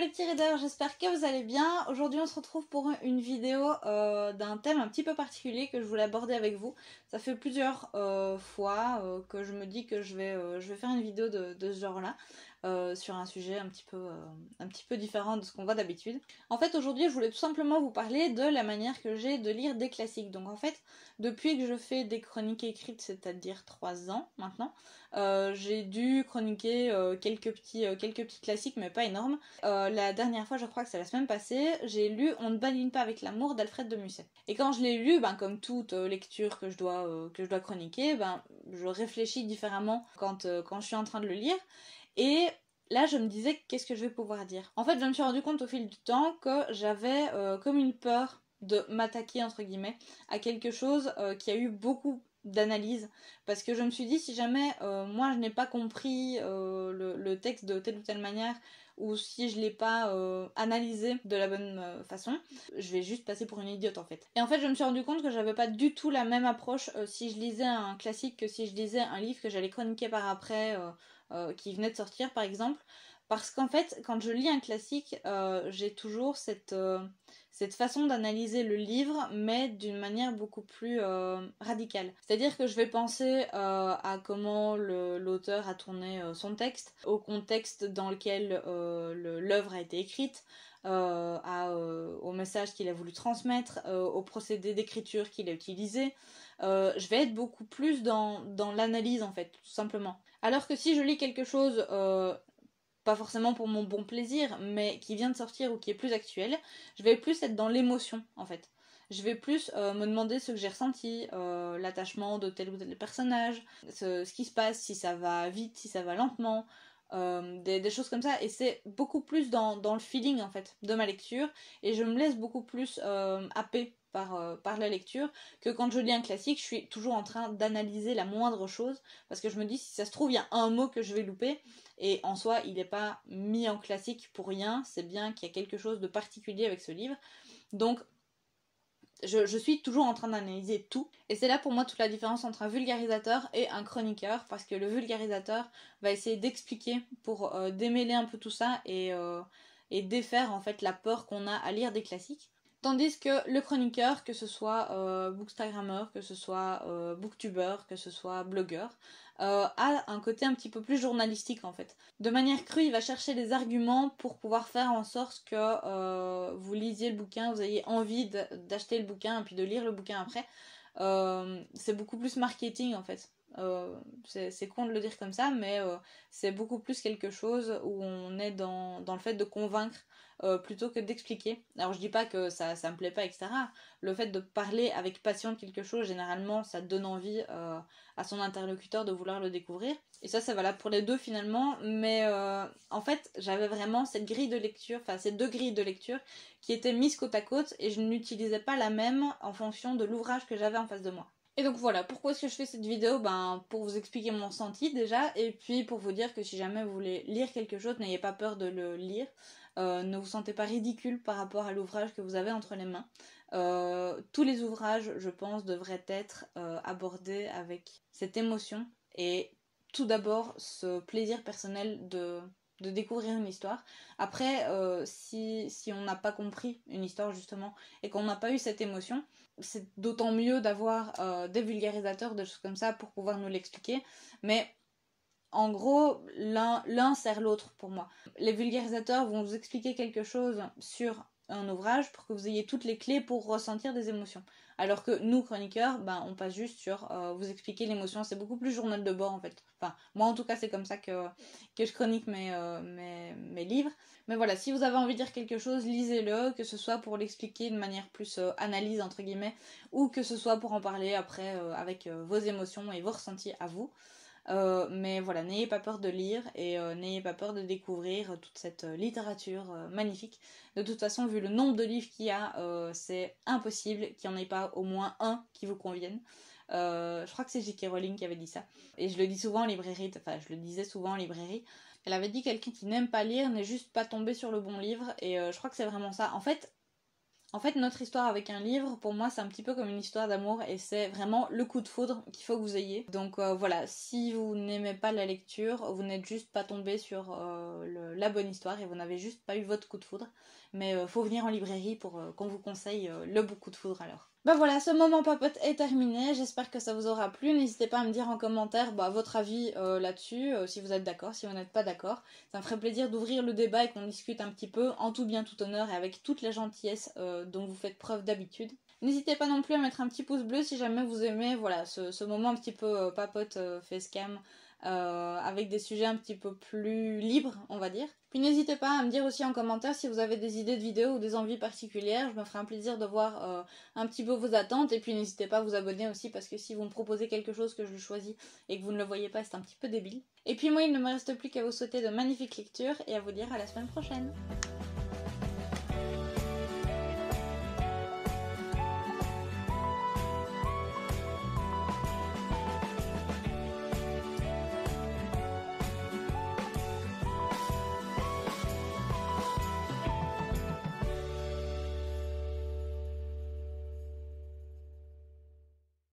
les petits readers, j'espère que vous allez bien. Aujourd'hui on se retrouve pour une vidéo d'un thème un petit peu particulier que je voulais aborder avec vous. Ça fait plusieurs fois que je me dis que je vais faire une vidéo de ce genre là. Sur un sujet un petit peu différent de ce qu'on voit d'habitude. En fait aujourd'hui je voulais tout simplement vous parler de la manière que j'ai de lire des classiques. Donc en fait depuis que je fais des chroniques écrites, c'est-à-dire 3 ans maintenant, j'ai dû chroniquer quelques petits classiques mais pas énormes. La dernière fois, je crois que c'est la semaine passée, j'ai lu On ne badine pas avec l'amour d'Alfred de Musset. Et quand je l'ai lu, comme toute lecture que je dois chroniquer, je réfléchis différemment quand je suis en train de le lire. Et là, je me disais, qu'est-ce que je vais pouvoir dire? En fait, je me suis rendu compte au fil du temps que j'avais comme une peur de m'attaquer, entre guillemets, à quelque chose qui a eu beaucoup d'analyse, parce que je me suis dit, si jamais moi je n'ai pas compris le texte de telle ou telle manière, ou si je l'ai pas analysé de la bonne façon, je vais juste passer pour une idiote en fait. Et en fait je me suis rendu compte que j'avais pas du tout la même approche si je lisais un classique que si je lisais un livre que j'allais chroniquer par après qui venait de sortir par exemple. Parce qu'en fait, quand je lis un classique, j'ai toujours cette façon d'analyser le livre, mais d'une manière beaucoup plus radicale. C'est-à-dire que je vais penser à comment l'auteur a tourné son texte, au contexte dans lequel l'œuvre a été écrite, au message qu'il a voulu transmettre, au procédé d'écriture qu'il a utilisé. Je vais être beaucoup plus dans l'analyse en fait, tout simplement. Alors que si je lis quelque chose pas forcément pour mon bon plaisir, mais qui vient de sortir ou qui est plus actuel, je vais plus être dans l'émotion en fait. Je vais plus me demander ce que j'ai ressenti, l'attachement de tel ou tel personnage, ce qui se passe, si ça va vite, si ça va lentement, des choses comme ça. Et c'est beaucoup plus dans le feeling en fait de ma lecture, et je me laisse beaucoup plus happer par la lecture que quand je lis un classique, je suis toujours en train d'analyser la moindre chose, parce que je me dis, si ça se trouve, il y a un mot que je vais louper, et en soi, il n'est pas mis en classique pour rien, c'est bien qu'il y a quelque chose de particulier avec ce livre. Donc, je suis toujours en train d'analyser tout. Et c'est là pour moi toute la différence entre un vulgarisateur et un chroniqueur, parce que le vulgarisateur va essayer d'expliquer pour démêler un peu tout ça et défaire en fait la peur qu'on a à lire des classiques. Tandis que le chroniqueur, que ce soit bookstagrammeur, que ce soit booktuber, que ce soit blogueur, a un côté un petit peu plus journalistique en fait. De manière crue, il va chercher des arguments pour pouvoir faire en sorte que vous lisiez le bouquin, vous ayez envie d'acheter le bouquin et puis de lire le bouquin après. C'est beaucoup plus marketing en fait. C'est con de le dire comme ça, mais c'est beaucoup plus quelque chose où on est dans le fait de convaincre plutôt que d'expliquer. Alors je dis pas que ça me plaît pas, etc. Le fait de parler avec passion de quelque chose, généralement, ça donne envie à son interlocuteur de vouloir le découvrir. Et ça valable pour les deux finalement, mais en fait, j'avais vraiment cette grille de lecture, enfin ces deux grilles de lecture qui étaient mises côte à côte, et je n'utilisais pas la même en fonction de l'ouvrage que j'avais en face de moi. Et donc voilà, pourquoi est-ce que je fais cette vidéo? Pour vous expliquer mon ressenti déjà, et puis pour vous dire que si jamais vous voulez lire quelque chose, n'ayez pas peur de le lire. Ne vous sentez pas ridicule par rapport à l'ouvrage que vous avez entre les mains. Tous les ouvrages, je pense, devraient être abordés avec cette émotion et tout d'abord ce plaisir personnel de découvrir une histoire. Après, si on n'a pas compris une histoire justement et qu'on n'a pas eu cette émotion, c'est d'autant mieux d'avoir des vulgarisateurs, des choses comme ça pour pouvoir nous l'expliquer. Mais en gros, l'un sert l'autre pour moi. Les vulgarisateurs vont vous expliquer quelque chose sur un ouvrage pour que vous ayez toutes les clés pour ressentir des émotions. Alors que nous, chroniqueurs, on passe juste sur vous expliquer l'émotion. C'est beaucoup plus journal de bord en fait. Enfin, moi en tout cas, c'est comme ça que je chronique mes livres. Mais voilà, si vous avez envie de dire quelque chose, lisez-le, que ce soit pour l'expliquer de manière plus analyse entre guillemets, ou que ce soit pour en parler après avec vos émotions et vos ressentis à vous. Mais voilà, n'ayez pas peur de lire et n'ayez pas peur de découvrir toute cette littérature magnifique. De toute façon, vu le nombre de livres qu'il y a, c'est impossible qu'il n'y en ait pas au moins un qui vous convienne. Je crois que c'est J.K. Rowling qui avait dit ça. Et je le dis souvent en librairie, enfin je le disais souvent en librairie. Elle avait dit quelqu'un qui n'aime pas lire n'est juste pas tombé sur le bon livre, et je crois que c'est vraiment ça. En fait, En fait, notre histoire avec un livre, pour moi, c'est un petit peu comme une histoire d'amour et c'est vraiment le coup de foudre qu'il faut que vous ayez. Donc voilà, si vous n'aimez pas la lecture, vous n'êtes juste pas tombé sur la bonne histoire et vous n'avez juste pas eu votre coup de foudre. Mais faut venir en librairie pour qu'on vous conseille le beau coup de foudre alors. Bah voilà, ce moment papote est terminé, j'espère que ça vous aura plu. N'hésitez pas à me dire en commentaire votre avis là-dessus, si vous êtes d'accord, si vous n'êtes pas d'accord. Ça me ferait plaisir d'ouvrir le débat et qu'on discute un petit peu en tout bien tout honneur et avec toute la gentillesse dont vous faites preuve d'habitude. N'hésitez pas non plus à mettre un petit pouce bleu si jamais vous aimez voilà, ce moment un petit peu papote facecam avec des sujets un petit peu plus libres, on va dire. Puis n'hésitez pas à me dire aussi en commentaire si vous avez des idées de vidéos ou des envies particulières. Je me ferai un plaisir de voir un petit peu vos attentes. Et puis n'hésitez pas à vous abonner aussi parce que si vous me proposez quelque chose que je choisis et que vous ne le voyez pas, c'est un petit peu débile. Et puis moi, il ne me reste plus qu'à vous souhaiter de magnifiques lectures et à vous dire à la semaine prochaine.